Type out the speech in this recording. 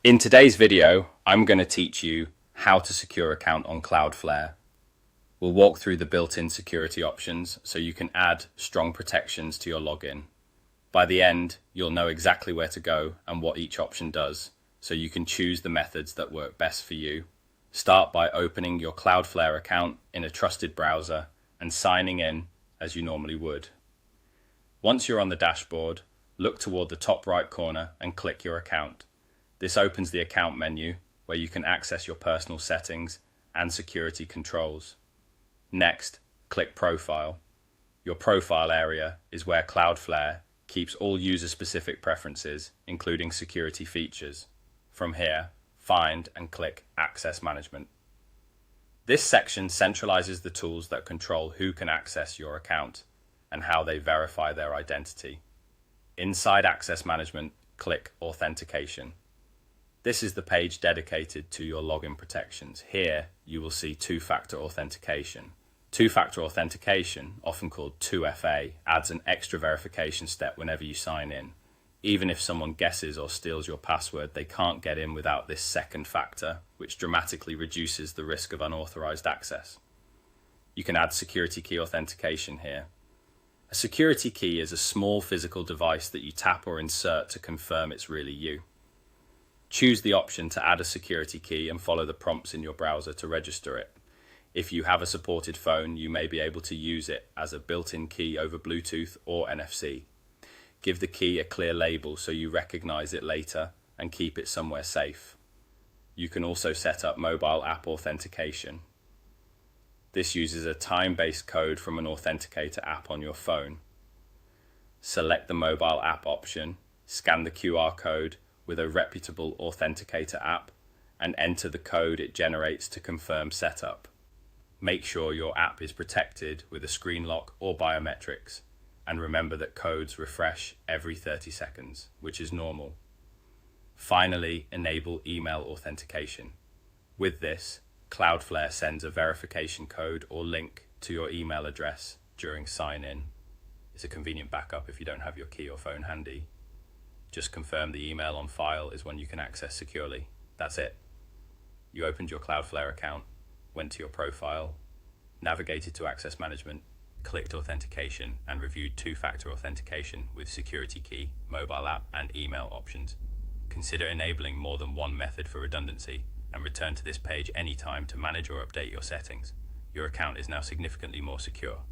In today's video, I'm going to teach you how to secure account on Cloudflare. We'll walk through the built-in security options so you can add strong protections to your login. By the end, you'll know exactly where to go and what each option does, so you can choose the methods that work best for you. Start by opening your Cloudflare account in a trusted browser and signing in as you normally would. Once you're on the dashboard, look toward the top right corner and click your account. This opens the account menu where you can access your personal settings and security controls. Next, click Profile. Your profile area is where Cloudflare keeps all user-specific preferences, including security features. From here, find and click Access Management. This section centralizes the tools that control who can access your account and how they verify their identity. Inside Access Management, click Authentication. This is the page dedicated to your login protections. Here, you will see two-factor authentication. Two-factor authentication, often called 2FA, adds an extra verification step whenever you sign in. Even if someone guesses or steals your password, they can't get in without this second factor, which dramatically reduces the risk of unauthorized access. You can add security key authentication here. A security key is a small physical device that you tap or insert to confirm it's really you. Choose the option to add a security key and follow the prompts in your browser to register it. If you have a supported phone, you may be able to use it as a built-in key over Bluetooth or NFC. Give the key a clear label so you recognize it later and keep it somewhere safe. You can also set up mobile app authentication. This uses a time-based code from an authenticator app on your phone. Select the mobile app option, scan the QR code with a reputable authenticator app, and enter the code it generates to confirm setup. Make sure your app is protected with a screen lock or biometrics, and remember that codes refresh every 30 seconds, which is normal. Finally, enable email authentication. With this, Cloudflare sends a verification code or link to your email address during sign-in. It's a convenient backup if you don't have your key or phone handy. Just confirm the email on file is one you can access securely. That's it. You opened your Cloudflare account, went to your profile, navigated to Access Management, clicked Authentication, and reviewed two-factor authentication with security key, mobile app, and email options. Consider enabling more than one method for redundancy, and return to this page anytime to manage or update your settings. Your account is now significantly more secure.